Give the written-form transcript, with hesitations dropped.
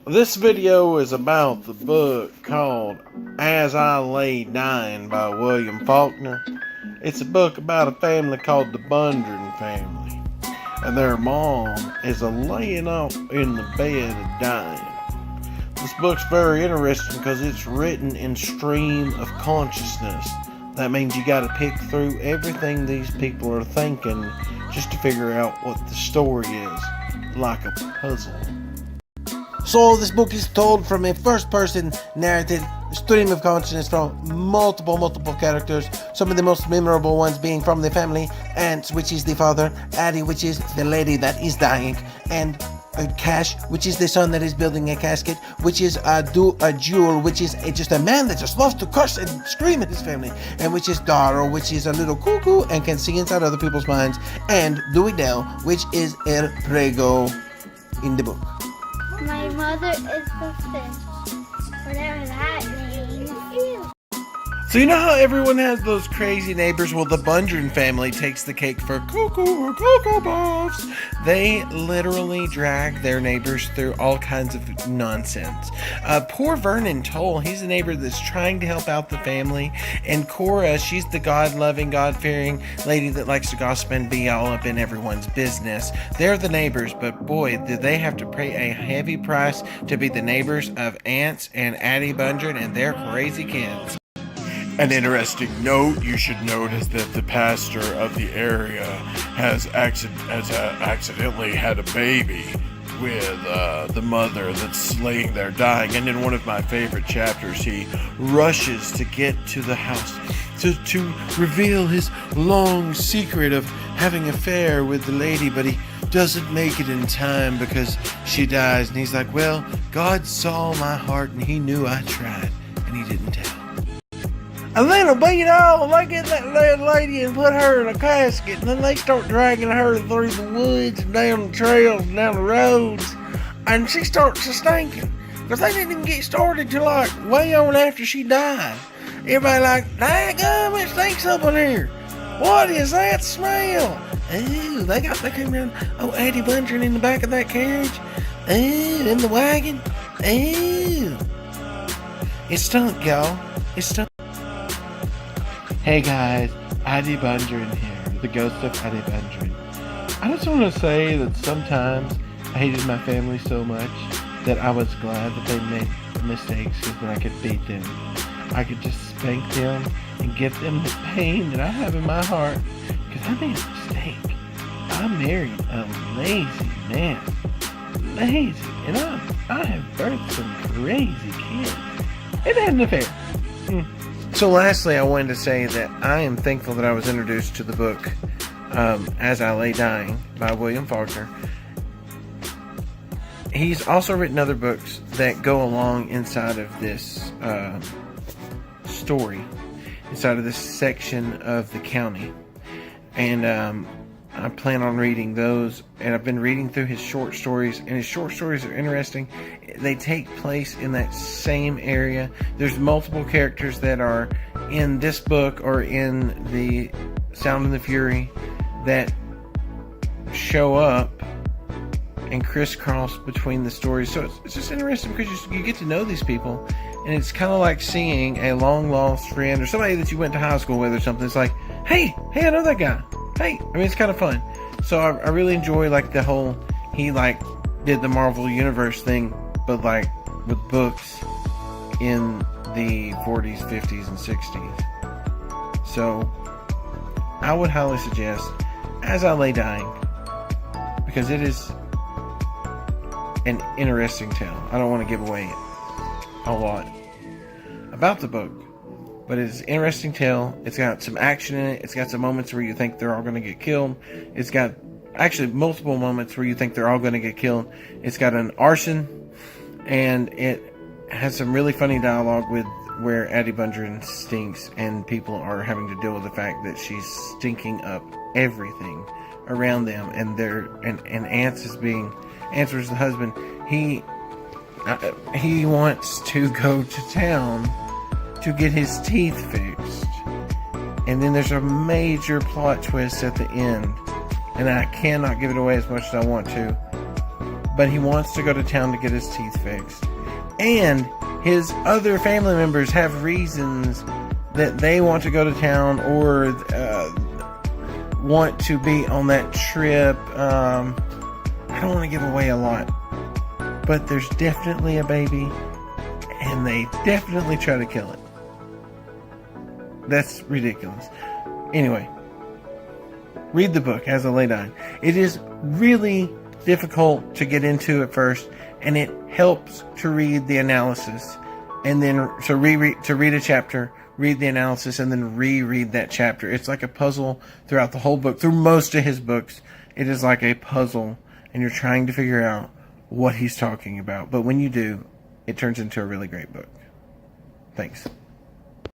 This video is about the book called As I Lay Dying by William Faulkner. It's a book about a family called the Bundren family. And their mom is laying up in the bed dying. This book's very interesting because it's written in stream of consciousness. That means you gotta pick through everything these people are thinking just to figure out what the story is, like a puzzle. So this book is told from a first-person narrative stream of consciousness from multiple characters. Some of the most memorable ones being from the family: Ants, which is the father; Addie, which is the lady that is dying; and Cash, which is the son that is building a casket; which is a Jewel, which is just a man that just loves to curse and scream at his family; and which is Darrow, which is a little cuckoo and can see inside other people's minds; and Dewey Dell, which is El Prego in the book. My mother is the fish, whatever that means. Ew. So you know how everyone has those crazy neighbors? Well, the Bundren family takes the cake for Cocoa Puffs. They literally drag their neighbors through all kinds of nonsense. Poor Vernon Toll, he's a neighbor that's trying to help out the family. And Cora, she's the God-loving, God-fearing lady that likes to gossip and be all up in everyone's business. They're the neighbors, but boy, did they have to pay a heavy price to be the neighbors of Ants and Addie Bundren and their crazy kids. An interesting note, you should notice that the pastor of the area has accidentally had a baby with the mother that's laying there dying. And in one of my favorite chapters, he rushes to get to the house to reveal his long secret of having an affair with the lady, but he doesn't make it in time because she dies. And he's like, well, God saw my heart and he knew I tried, and he didn't tell. And then they get that lady and put her in a casket, and then they start dragging her through the woods and down the trails and down the roads, and she starts stinking because they didn't even get started till like way on after she died. Everybody like, daggum, it stinks up in here. What is that smell? Ooh, they came around. Oh, Addie Bundren in the back of that carriage. Ooh, in the wagon. Ooh, it stunk, y'all. It stunk. Hey guys, Addie Bundren here, the ghost of Addie Bundren. I just want to say that sometimes I hated my family so much that I was glad that they made mistakes because then I could beat them. I could just spank them and give them the pain that I have in my heart because I made a mistake. I married a lazy man. Lazy. And I have birthed some crazy kids. And had an affair. So lastly, I wanted to say that I am thankful that I was introduced to the book As I Lay Dying by William Faulkner. He's also written other books that go along inside of this story, inside of this section of the county. And I plan on reading those, and I've been reading through his short stories, and his short stories are interesting. They take place in that same area. There's multiple characters that are in this book or in the Sound and the Fury that show up and crisscross between the stories. So it's just interesting because you get to know these people, and it's kind of like seeing a long lost friend or somebody that you went to high school with or something. It's like, hey, I know that guy. Hey, I mean, it's kind of fun. So I really enjoy like the whole, he like did the Marvel Universe thing, but like with books in the 40s, 50s, and 60s. So I would highly suggest As I Lay Dying, because it is an interesting tale. I don't want to give away a lot about the book, but it's an interesting tale. It's got some action in it. It's got some moments where you think they're all going to get killed. It's got actually multiple moments where you think they're all going to get killed. It's got an arson, and it has some really funny dialogue with where Addie Bundren stinks, and people are having to deal with the fact that she's stinking up everything around them, and Ants was the husband. He wants to go to town to get his teeth fixed, and then there's a major plot twist at the end, and I cannot give it away as much as I want to, but he wants to go to town to get his teeth fixed. And his other family members have reasons that they want to go to town or want to be on that trip. I don't want to give away a lot, but there's definitely a baby, and they definitely try to kill it. That's ridiculous. Anyway, read the book, As I Lay Dying. It is really difficult to get into at first, and it helps to read the analysis, and then to read a chapter, read the analysis, and then reread that chapter. It's like a puzzle throughout the whole book. Through most of his books, it is like a puzzle, and you're trying to figure out what he's talking about. But when you do, it turns into a really great book. Thanks.